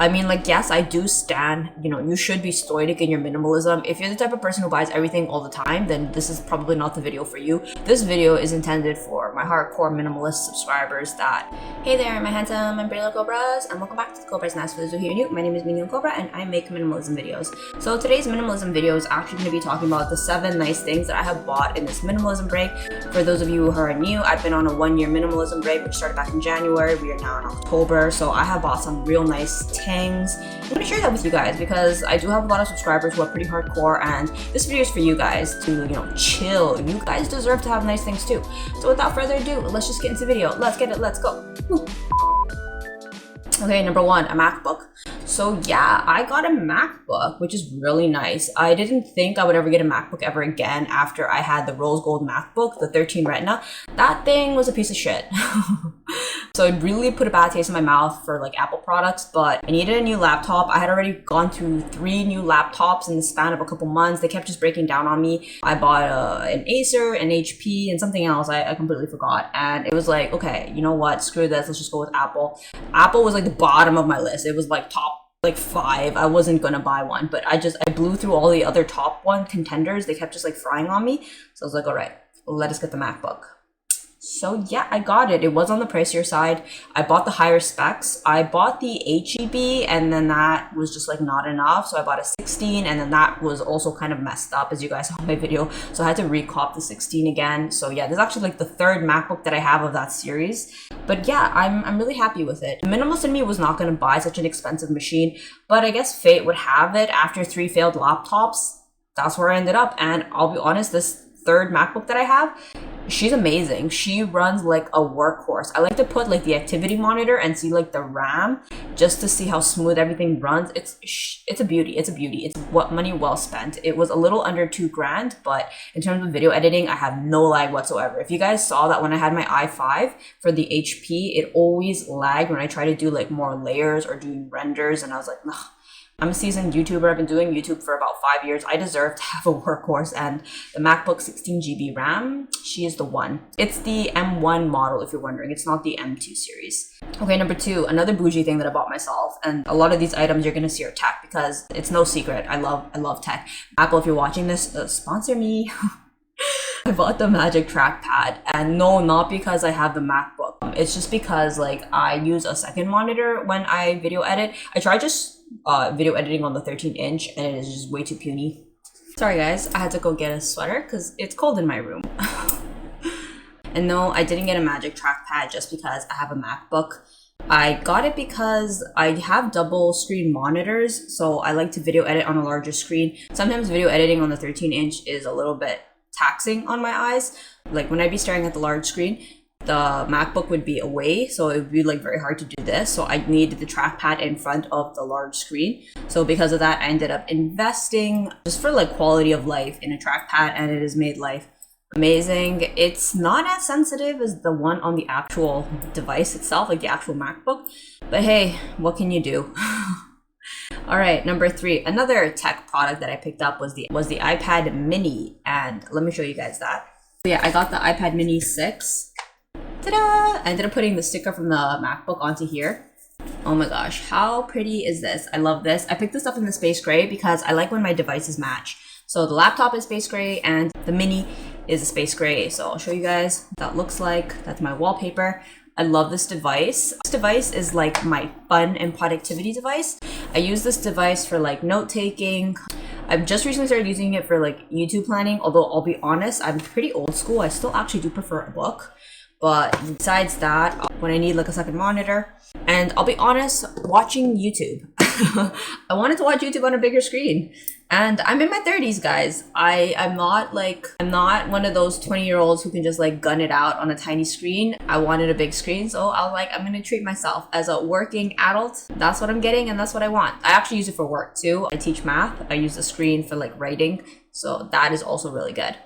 I mean, like, yes, I do stand, you should be stoic in your minimalism. If you're the type of person who buys everything all the time, then this is probably not the video for you. This video is intended for my hardcore minimalist subscribers that, hey there, my handsome and pretty little Cobras, and welcome back to the Cobras Nest. For those who are here new, my name is Mignon Cobra and I make minimalism videos. So today's minimalism video is actually going to be talking about the 7 nice things that I have bought in this minimalism break. For those of you who are new, I've been on a 1-year minimalism break, which started back in January. We are now in October, so I have bought some real nice things. I'm going to share that with you guys because I do have a lot of subscribers who are pretty hardcore, and this video is for you guys to, chill. You guys deserve to have nice things too. So without further ado, let's just get into the video. Let's get it. Let's go. Woo. Okay, number 1, a MacBook. So yeah, I got a MacBook, which is really nice. I didn't think I would ever get a MacBook ever again after I had the rose gold MacBook, the 13 Retina. That thing was a piece of shit. So it really put a bad taste in my mouth for like Apple products, but I needed a new laptop. I had already gone through 3 new laptops in the span of a couple months. They kept just breaking down on me. I bought an Acer, an HP, and something else. I completely forgot. And it was like, okay, you know what? Screw this. Let's just go with Apple. Apple was like the bottom of my list. It was like top 5. I wasn't gonna buy one, but I blew through all the other top 1 contenders. They kept just like frying on me. So I was like, all right, let us get the MacBook. So yeah, I got it. It was on the pricier side. I bought the higher specs. I bought the HEB and then that was just like not enough. So I bought a 16 and then that was also kind of messed up, as you guys saw in my video. So I had to recop the 16 again. So yeah, this is actually like the 3rd MacBook that I have of that series. But yeah, I'm really happy with it. The minimalist in me was not going to buy such an expensive machine, but I guess fate would have it. After 3 failed laptops, that's where I ended up. And I'll be honest, this 3rd MacBook that I have, she's amazing. She runs like a workhorse. I like to put like the activity monitor and see like the RAM just to see how smooth everything runs. It's a beauty. It's a beauty. It's what money well spent. It was a little under $2,000, but in terms of video editing, I have no lag whatsoever. If you guys saw that when I had my i5 for the HP, it always lagged when I try to do like more layers or doing renders, and I was like, ugh. I'm a seasoned YouTuber. I've been doing YouTube for about 5 years. I deserve to have a workhorse, and the MacBook 16GB RAM, she is the one. It's the M1 model, if you're wondering. It's not the M2 series. Okay, number 2, another bougie thing that I bought myself, and a lot of these items you're gonna see are tech because it's no secret. I love tech. Apple, if you're watching this, sponsor me. I bought the Magic Trackpad, and no, not because I have the MacBook. It's just because like I use a second monitor when I video edit. I tried just video editing on the 13-inch and it is just way too puny. Sorry guys, I had to go get a sweater because it's cold in my room. And no, I didn't get a Magic Trackpad just because I have a MacBook. I got it because I have double screen monitors, so I like to video edit on a larger screen. Sometimes video editing on the 13-inch is a little bit taxing on my eyes. Like when I'd be staring at the large screen, the MacBook would be away, so it would be like very hard to do this. So I needed the trackpad in front of the large screen. So because of that, I ended up investing just for like quality of life in a trackpad, and it has made life amazing. It's not as sensitive as the one on the actual device itself, like the actual MacBook, but hey, what can you do? All right, number 3, another tech product that I picked up was the iPad Mini, and let me show you guys that. So yeah, I got the iPad Mini 6. Ta-da! I ended up putting the sticker from the MacBook onto here. Oh my gosh, how pretty is this? I love this. I picked this up in the space gray because I like when my devices match. So the laptop is space gray and the Mini is a space gray. So I'll show you guys what that looks like. That's my wallpaper. I love this device. This device is like my fun and productivity device. I use this device for like note taking. I've just recently started using it for like YouTube planning, although I'll be honest, I'm pretty old school. I still actually do prefer a book. But besides that, when I need like a second monitor, and I'll be honest, watching YouTube. I wanted to watch YouTube on a bigger screen. And I'm in my 30s, guys. I'm not one of those 20-year-olds who can just like gun it out on a tiny screen. I wanted a big screen, so I was like, I'm gonna treat myself as a working adult. That's what I'm getting, and that's what I want. I actually use it for work too. I teach math. I use the screen for like writing, so that is also really good.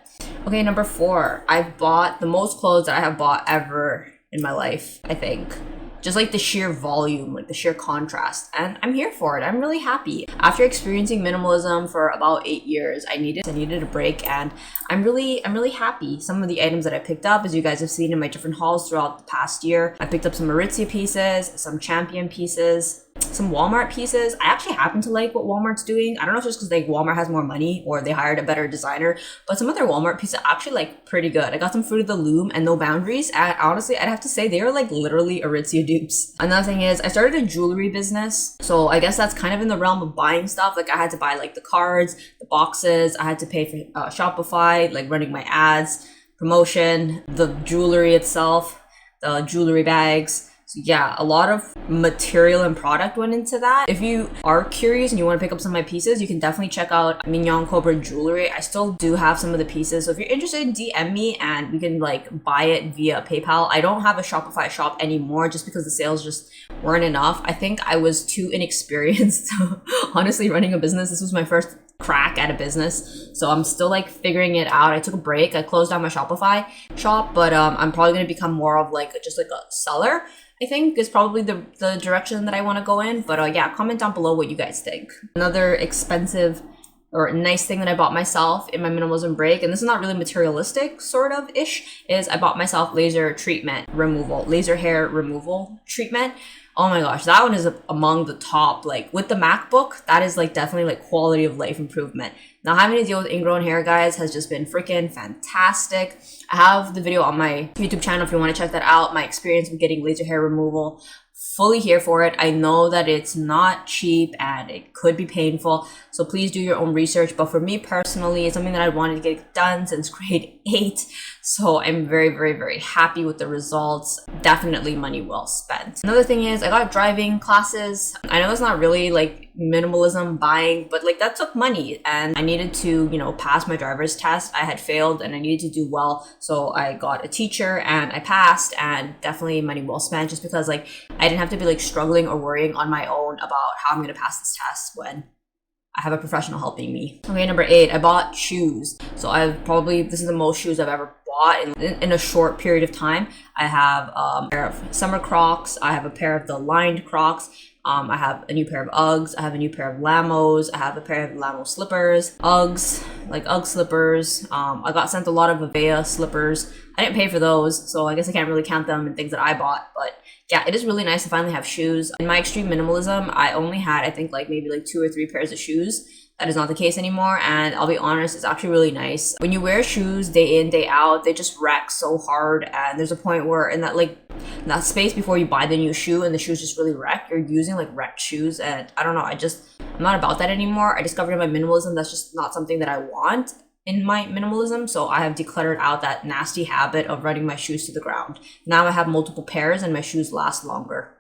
Okay, number 4, I've bought the most clothes that I have bought ever in my life, I think. Just like the sheer volume, like the sheer contrast, and I'm here for it. I'm really happy. After experiencing minimalism for about 8 years, I needed a break, and I'm really happy. Some of the items that I picked up, as you guys have seen in my different hauls throughout the past year, I picked up some Aritzia pieces, some Champion pieces, some Walmart pieces. I actually happen to like what Walmart's doing. I don't know if it's just because like Walmart has more money or they hired a better designer, but some of their Walmart pieces are actually like pretty good. I got some Fruit of the Loom and No Boundaries, and honestly, I'd have to say they are like literally Aritzia dupes. Another thing is I started a jewelry business, so I guess that's kind of in the realm of buying stuff. Like I had to buy like the cards, the boxes, I had to pay for Shopify, like running my ads, promotion, the jewelry itself, the jewelry bags. So yeah, a lot of material and product went into that. If you are curious and you want to pick up some of my pieces, you can definitely check out Mignon Cobra jewelry. I still do have some of the pieces. So if you're interested, DM me and we can like buy it via PayPal. I don't have a Shopify shop anymore just because the sales just weren't enough. I think I was too inexperienced honestly running a business. This was my first crack at a business, so I'm still like figuring it out. I took a break. I closed down my Shopify shop, but I'm probably going to become more of like just like a seller. I think is probably the direction that I want to go in. But yeah, comment down below what you guys think. Another expensive or nice thing that I bought myself in my minimalism break, and this is not really materialistic sort of ish, is I bought myself laser hair removal treatment. Oh my gosh, that one is among the top. Like with the MacBook, that is like definitely like quality of life improvement. Now having to deal with ingrown hair, guys, has just been freaking fantastic. I have the video on my YouTube channel if you want to check that out. My experience with getting laser hair removal. Fully here for it. I know that it's not cheap and it could be painful, so please do your own research. But for me personally, it's something that I wanted to get done since grade 8, so I'm very, very, very happy with the results. Definitely money well spent. Another thing is I got driving classes. I know it's not really like minimalism buying, but like that took money and I needed to, you know, pass my driver's test. I had failed and I needed to do well, so I got a teacher and I passed, and definitely money well spent just because like I didn't have to be like struggling or worrying on my own about how I'm gonna pass this test when I have a professional helping me. Okay, number 8, I bought shoes. So this is the most shoes I've ever bought in a short period of time. I have a pair of summer Crocs. I have a pair of the lined Crocs. I have a new pair of Uggs. I have a new pair of Lamos. I have a pair of Lamo slippers, Uggs, like Ugg slippers. I got sent a lot of Avea slippers. I didn't pay for those, so I guess I can't really count them in things that I bought, but yeah, it is really nice to finally have shoes. In my extreme minimalism, I only had, I think, like maybe like 2 or 3 pairs of shoes. That is not the case anymore, and I'll be honest, it's actually really nice. When you wear shoes day in, day out, they just wreck so hard, and there's a point where in that space before you buy the new shoe and the shoes just really wreck, you're using like wrecked shoes, and I don't know, I'm not about that anymore. I discovered in my minimalism that's just not something that I want in my minimalism, so I have decluttered out that nasty habit of running my shoes to the ground. Now I have multiple pairs and my shoes last longer.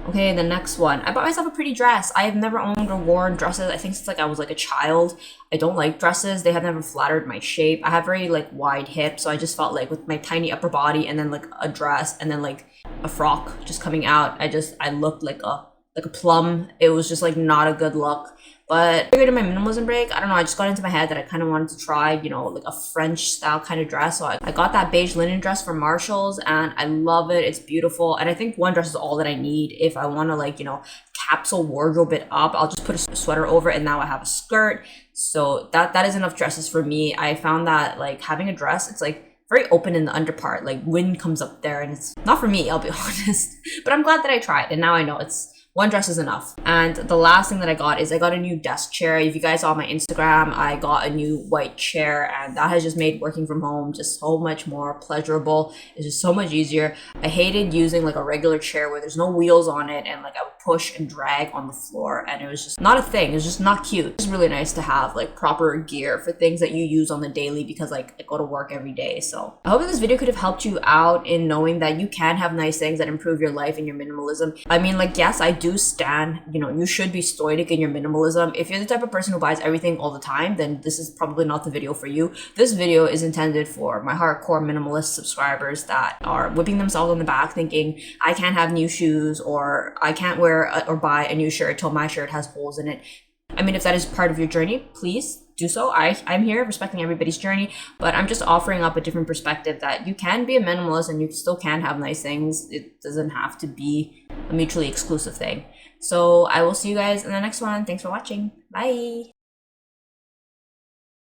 Okay, the next one. I bought myself a pretty dress. I have never owned or worn dresses, I think, since like I was like a child. I don't like dresses. They have never flattered my shape. I have very like wide hips, so I just felt like with my tiny upper body and then like a dress and then like a frock just coming out, I looked like a plum. It was just like not a good look. But I figured in my minimalism break, I don't know, I just got into my head that I kind of wanted to try, you know, like a French style kind of dress. So I got that beige linen dress from Marshall's and I love it. It's beautiful. And I think one dress is all that I need if I want to like, you know, capsule wardrobe it up. I'll just put a sweater over it and now I have a skirt. So that is enough dresses for me. I found that like having a dress, it's like very open in the underpart, like wind comes up there and it's not for me, I'll be honest. But I'm glad that I tried and now I know one dress is enough. And the last thing that I got is I got a new desk chair. If you guys saw my Instagram, I got a new white chair and that has just made working from home just so much more pleasurable. It's just so much easier. I hated using like a regular chair where there's no wheels on it and like I would push and drag on the floor and it was just not a thing. It's just not cute. It's really nice to have like proper gear for things that you use on the daily because like I go to work every day. So I hope that this video could have helped you out in knowing that you can have nice things that improve your life and your minimalism. I mean, like, yes, I do stand, you know, you should be stoic in your minimalism. If you're the type of person who buys everything all the time, then this is probably not the video for you. This video is intended for my hardcore minimalist subscribers that are whipping themselves on the back thinking, I can't have new shoes or I can't wear or buy a new shirt till my shirt has holes in it. I mean, if that is part of your journey, please do so. I'm here respecting everybody's journey, but I'm just offering up a different perspective that you can be a minimalist and you still can have nice things. It doesn't have to be a mutually exclusive thing. So I will see you guys in the next one. Thanks for watching. Bye.